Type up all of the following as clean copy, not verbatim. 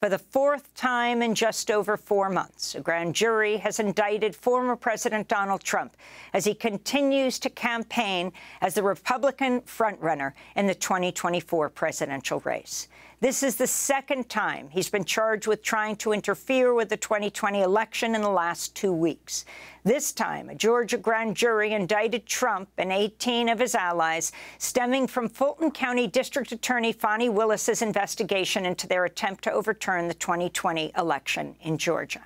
For the fourth time in just over 4 months, a grand jury has indicted former President Donald Trump as he continues to campaign as the Republican frontrunner in the 2024 presidential race. This is the second time he's been charged with trying to interfere with the 2020 election in the last 2 weeks. This time, a Georgia grand jury indicted Trump and 18 of his allies, stemming from Fulton County District Attorney Fani Willis's investigation into their attempt to overturn the 2020 election in Georgia.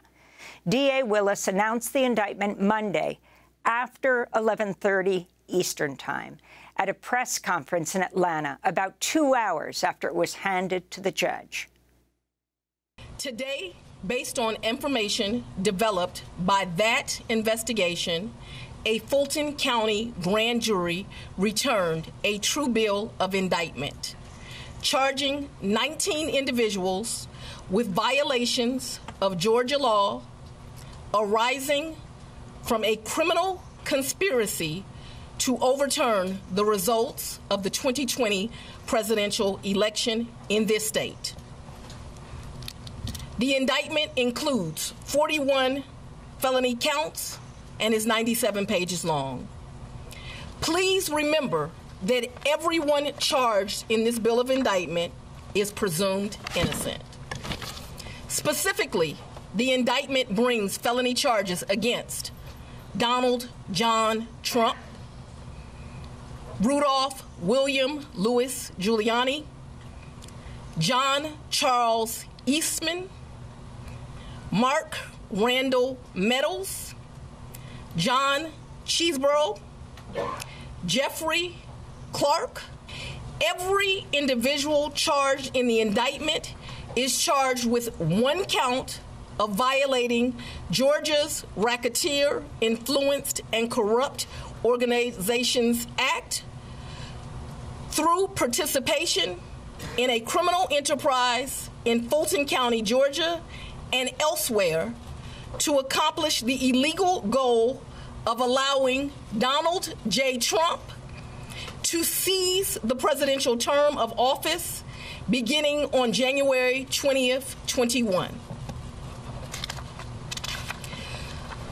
DA Willis announced the indictment Monday after 11:30 Eastern Time at a press conference in Atlanta, about 2 hours after it was handed to the judge. Today, based on information developed by that investigation, a Fulton County grand jury returned a true bill of indictment, charging 19 individuals with violations of Georgia law arising from a criminal conspiracy to overturn the results of the 2020 presidential election in this state. The indictment includes 41 felony counts and is 97 pages long. Please remember that everyone charged in this bill of indictment is presumed innocent. Specifically, the indictment brings felony charges against Donald John Trump, Rudolph William Louis Giuliani, John Charles Eastman, Mark Randall Meadows, John Cheeseborough, Jeffrey Clark. Every individual charged in the indictment is charged with 1 count of violating Georgia's Racketeer, Influenced, and Corrupt Organizations Act through participation in a criminal enterprise in Fulton County, Georgia, and elsewhere to accomplish the illegal goal of allowing Donald J. Trump to seize the presidential term of office beginning on January 20th, 21.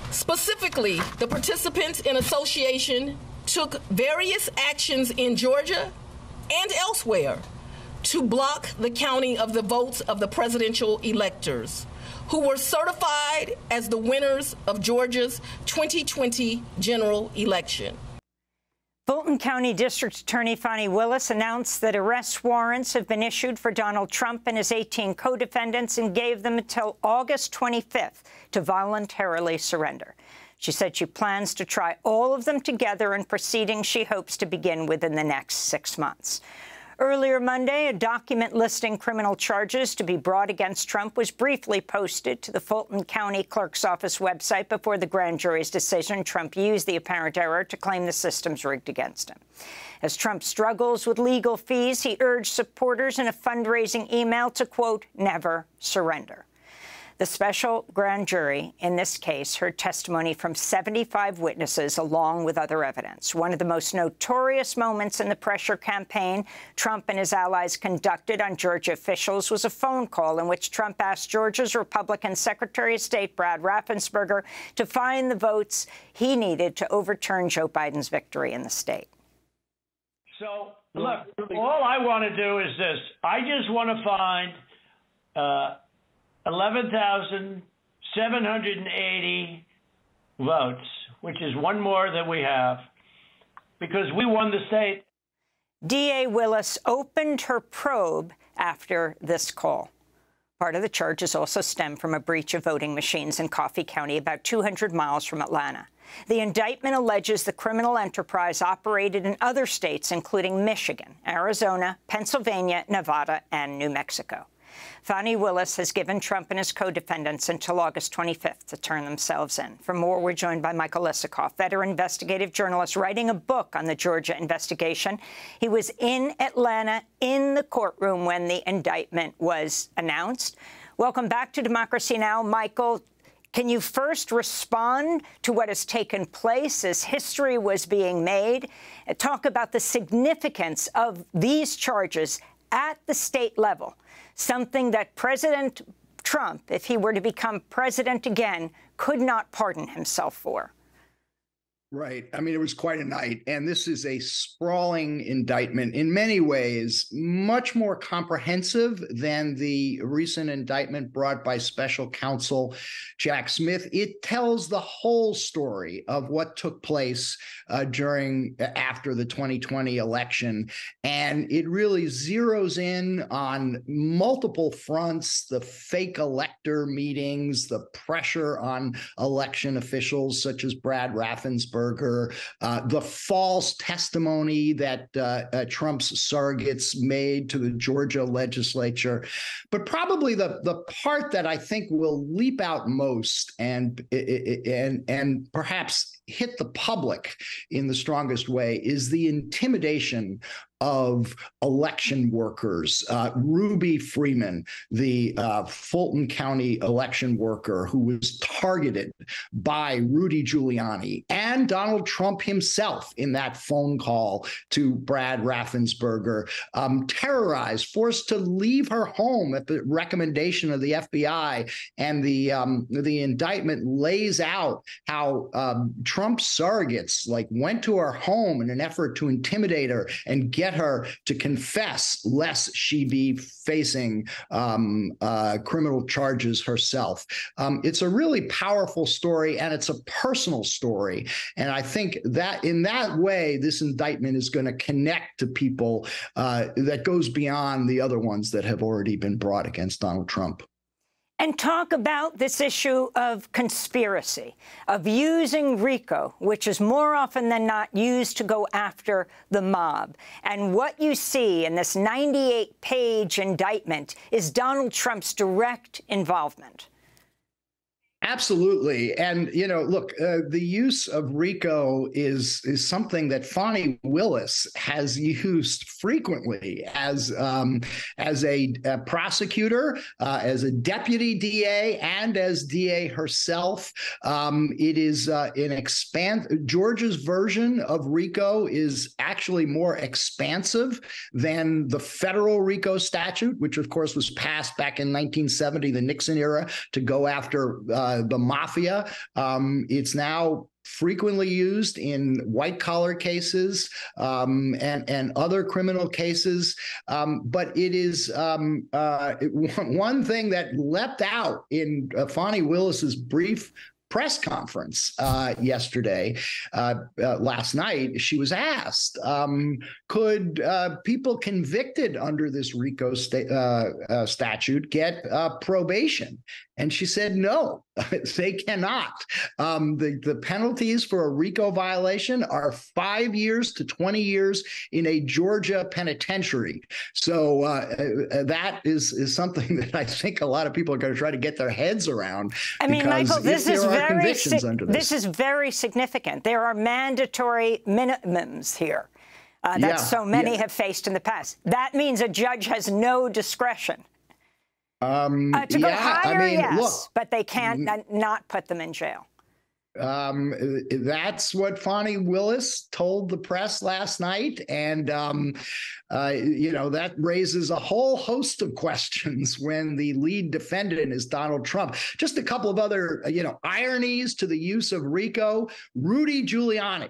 Specifically, the participants in association took various actions in Georgia and elsewhere to block the counting of the votes of the presidential electors who were certified as the winners of Georgia's 2020 general election. Fulton County District Attorney Fani Willis announced that arrest warrants have been issued for Donald Trump and his 18 co-defendants and gave them until August 25th to voluntarily surrender. She said she plans to try all of them together in proceedings she hopes to begin within the next 6 months. Earlier Monday, a document listing criminal charges to be brought against Trump was briefly posted to the Fulton County Clerk's Office website before the grand jury's decision. Trump used the apparent error to claim the system's rigged against him. As Trump struggles with legal fees, he urged supporters in a fundraising email to, quote, never surrender. The special grand jury in this case heard testimony from 75 witnesses along with other evidence. One of the most notorious moments in the pressure campaign Trump and his allies conducted on Georgia officials was a phone call in which Trump asked Georgia's Republican Secretary of State Brad Raffensperger to find the votes he needed to overturn Joe Biden's victory in the state. So, look, all I want to do is this. I just want to find 11,780 votes, which is one more than we have, because we won the state. DA Willis opened her probe after this call. Part of the charges also stem from a breach of voting machines in Coffee County, about 200 miles from Atlanta. The indictment alleges the criminal enterprise operated in other states, including Michigan, Arizona, Pennsylvania, Nevada, and New Mexico. Fani Willis has given Trump and his co-defendants until August 25th to turn themselves in. For more, we're joined by Michael Isikoff, veteran investigative journalist writing a book on the Georgia investigation. He was in Atlanta in the courtroom when the indictment was announced. Welcome back to Democracy Now!, Michael. Can you first respond to what has taken place as history was being made? Talk about the significance of these charges at the state level, something that President Trump, if he were to become president again, could not pardon himself for. Right. I mean, it was quite a night. And this is a sprawling indictment, in many ways, much more comprehensive than the recent indictment brought by special counsel Jack Smith. It tells the whole story of what took place after the 2020 election. And it really zeroes in on multiple fronts: the fake elector meetings, the pressure on election officials such as Brad Raffensperger, the false testimony that Trump's surrogates made to the Georgia legislature. But probably the part that I think will leap out most and perhaps hit the public in the strongest way is the intimidation of election workers. Ruby Freeman, the Fulton County election worker who was targeted by Rudy Giuliani and Donald Trump himself in that phone call to Brad Raffensperger, terrorized, forced to leave her home at the recommendation of the FBI. And the indictment lays out how Trump's surrogates went to her home in an effort to intimidate her and get her to confess, lest she be facing criminal charges herself. It's a really powerful story, and it's a personal story. And I think that in that way, this indictment is going to connect to people that goes beyond the other ones that have already been brought against Donald Trump. And talk about this issue of conspiracy, of using RICO, which is more often than not used to go after the mob. And what you see in this 98-page indictment is Donald Trump's direct involvement. Absolutely. And, look, the use of RICO is something that Fani Willis has used frequently as a prosecutor, as a deputy DA, and as DA herself. It is Georgia's version of RICO is actually more expansive than the federal RICO statute, which, of course, was passed back in 1970, the Nixon era, to go after the mafia. It's now frequently used in white-collar cases and other criminal cases. But it is one thing that leapt out in Fani Willis's brief press conference last night. She was asked, could people convicted under this RICO statute get probation? And she said, no, they cannot. The penalties for a RICO violation are 5 years to 20 years in a Georgia penitentiary. So that is something that I think a lot of people are going to try to get their heads around. I mean, Michael, this is very significant. There are mandatory minimums here that so many have faced in the past. That means a judge has no discretion. To go higher, yes, look, but they can't not put them in jail. That's what Fani Willis told the press last night. And, that raises a whole host of questions when the lead defendant is Donald Trump. Just a couple of other, ironies to the use of RICO. Rudy Giuliani,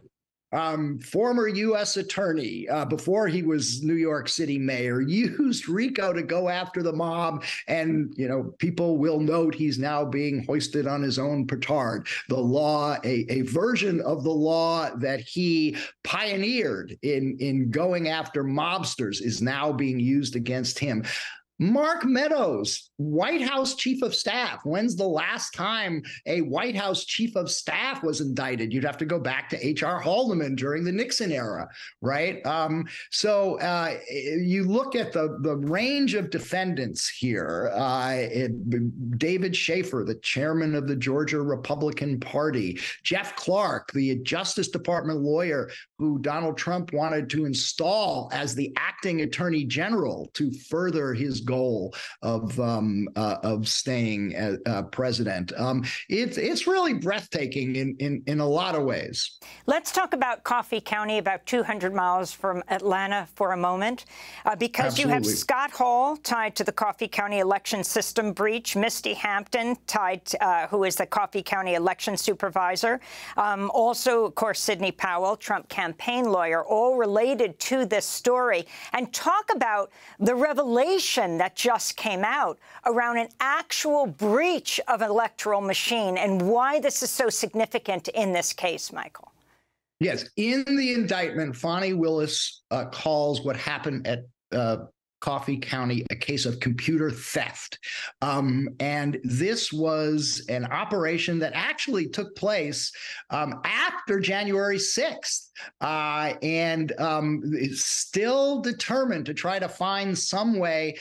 former U.S. attorney before he was New York City mayor, used RICO to go after the mob. And, people will note he's now being hoisted on his own petard. The law, a version of the law that he pioneered in going after mobsters, is now being used against him. Mark Meadows, White House chief of staff. When's the last time a White House chief of staff was indicted? You'd have to go back to H.R. Haldeman during the Nixon era, right? So you look at the range of defendants here. David Schaefer, the chairman of the Georgia Republican Party. Jeff Clark, the Justice Department lawyer who Donald Trump wanted to install as the acting attorney general to further his goal of staying president. It's really breathtaking in a lot of ways. Let's talk about Coffee County, about 200 miles from Atlanta, for a moment, because Absolutely. you have Scott Hall tied to the Coffee County election system breach, Misty Hampton tied, who is the Coffee County election supervisor, also, of course, Sidney Powell, Trump campaign lawyer, all related to this story. And talk about the revelation that just came out around an actual breach of an electoral machine and why this is so significant in this case, Michael. Yes. In the indictment, Fani Willis calls what happened at Coffee County a case of computer theft. And this was an operation that actually took place after January 6th. And still determined to try to find some way.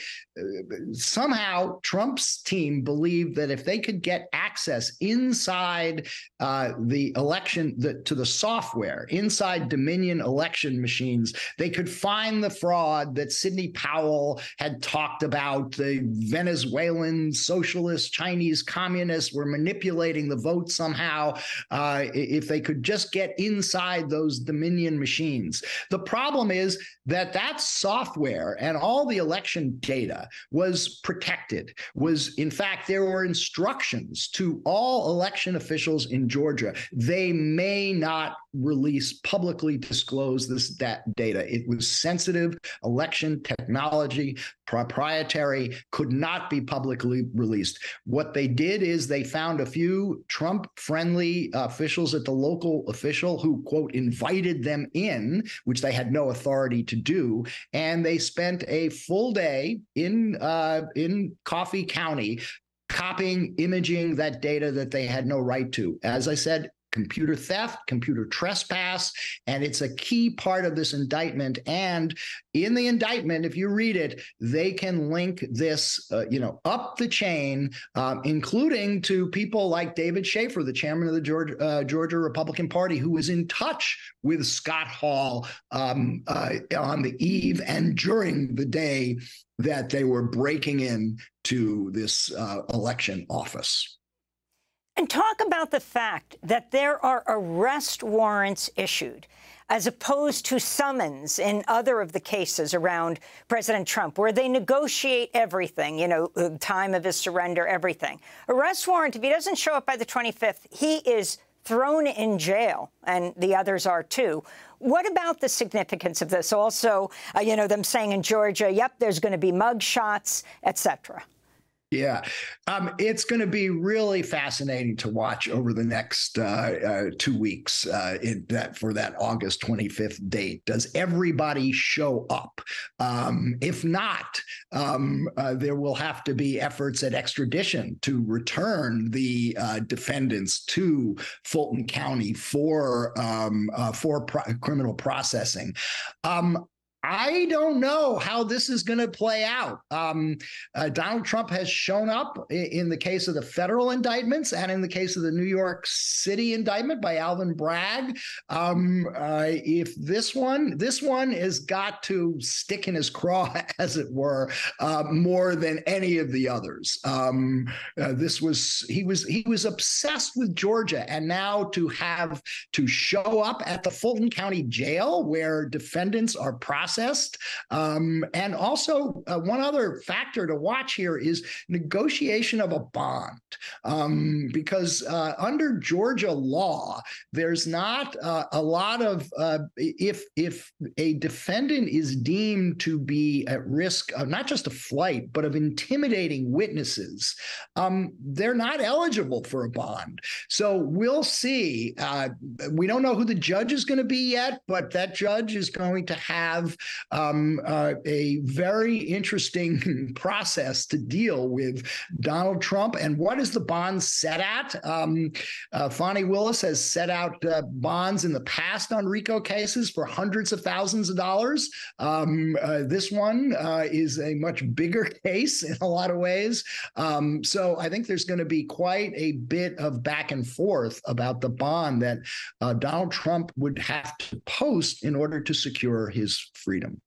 Somehow, Trump's team believed that if they could get access inside the election, to the software, inside Dominion election machines, they could find the fraud that Sidney Powell had talked about. The Venezuelan socialist, Chinese communists were manipulating the vote somehow. If they could just get inside those Dominion machines. The problem is that that software and all the election data was protected. In fact, there were instructions to all election officials in Georgia. They may not publicly disclose this data. It was sensitive election technology, proprietary, could not be publicly released. What they did is they found a few Trump-friendly officials at the local official who, quote, invited them in, which they had no authority to do, and they spent a full day in Coffee County copying, imaging that data that they had no right to. As I said, computer theft, computer trespass, and it's a key part of this indictment. And in the indictment, if you read it, they can link this, up the chain, including to people like David Schaefer, the chairman of the Georgia Republican Party, who was in touch with Scott Hall on the eve and during the day that they were breaking in to this election office. And talk about the fact that there are arrest warrants issued as opposed to summons in other of the cases around President Trump, where they negotiate everything, the time of his surrender, everything. Arrest warrant, if he doesn't show up by the 25th, he is thrown in jail, and the others are too. What about the significance of this? Also, them saying in Georgia, yep, there's going to be mug shots, et cetera. Yeah, it's going to be really fascinating to watch over the next 2 weeks for that August 25th date. Does everybody show up? If not, there will have to be efforts at extradition to return the defendants to Fulton County for criminal processing. I don't know how this is going to play out. Donald Trump has shown up in the case of the federal indictments and in the case of the New York City indictment by Alvin Bragg. If this one has got to stick in his craw, as it were, more than any of the others. He was obsessed with Georgia, and now to have to show up at the Fulton County Jail where defendants are processed. And also, one other factor to watch here is negotiation of a bond, because under Georgia law, there's not a lot of if a defendant is deemed to be at risk of not just a flight, but of intimidating witnesses, they're not eligible for a bond. So we'll see. We don't know who the judge is going to be yet, but that judge is going to have a very interesting process to deal with Donald Trump. And what is the bond set at? Fani Willis has set out bonds in the past on RICO cases for hundreds of thousands of dollars. This one is a much bigger case in a lot of ways. So I think there's going to be quite a bit of back and forth about the bond that Donald Trump would have to post in order to secure his freedom.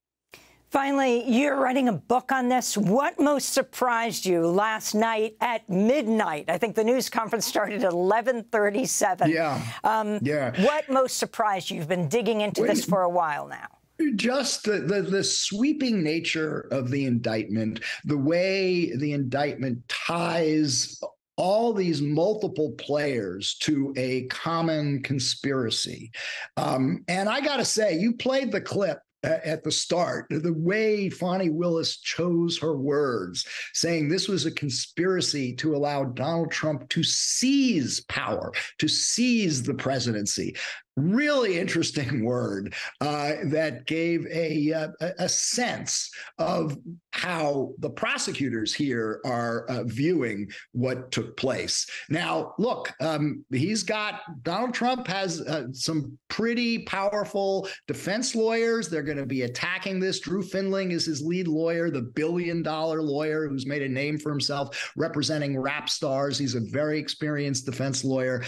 Finally, you're writing a book on this. What most surprised you last night at midnight? I think the news conference started at 11:37. Yeah. What most surprised you? You've been digging into this for a while now. Just the sweeping nature of the indictment, the way the indictment ties all these multiple players to a common conspiracy. And I got to say, you played the clip at the start, the way Fani Willis chose her words, saying this was a conspiracy to allow Donald Trump to seize power, to seize the presidency. Really interesting word that gave a sense of how the prosecutors here are viewing what took place. Now, look, Donald Trump has some pretty powerful defense lawyers. They're going to be attacking this. Drew Findling is his lead lawyer, the billion-dollar lawyer who's made a name for himself representing rap stars. He's a very experienced defense lawyer.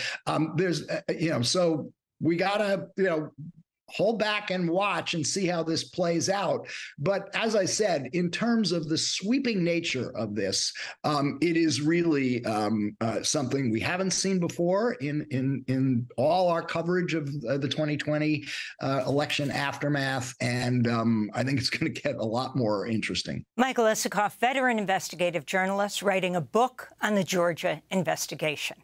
So we got to, hold back and watch and see how this plays out. But as I said, in terms of the sweeping nature of this, it is really something we haven't seen before in all our coverage of the 2020 election aftermath. And I think it's going to get a lot more interesting. Michael Isikoff, veteran investigative journalist, writing a book on the Georgia investigation.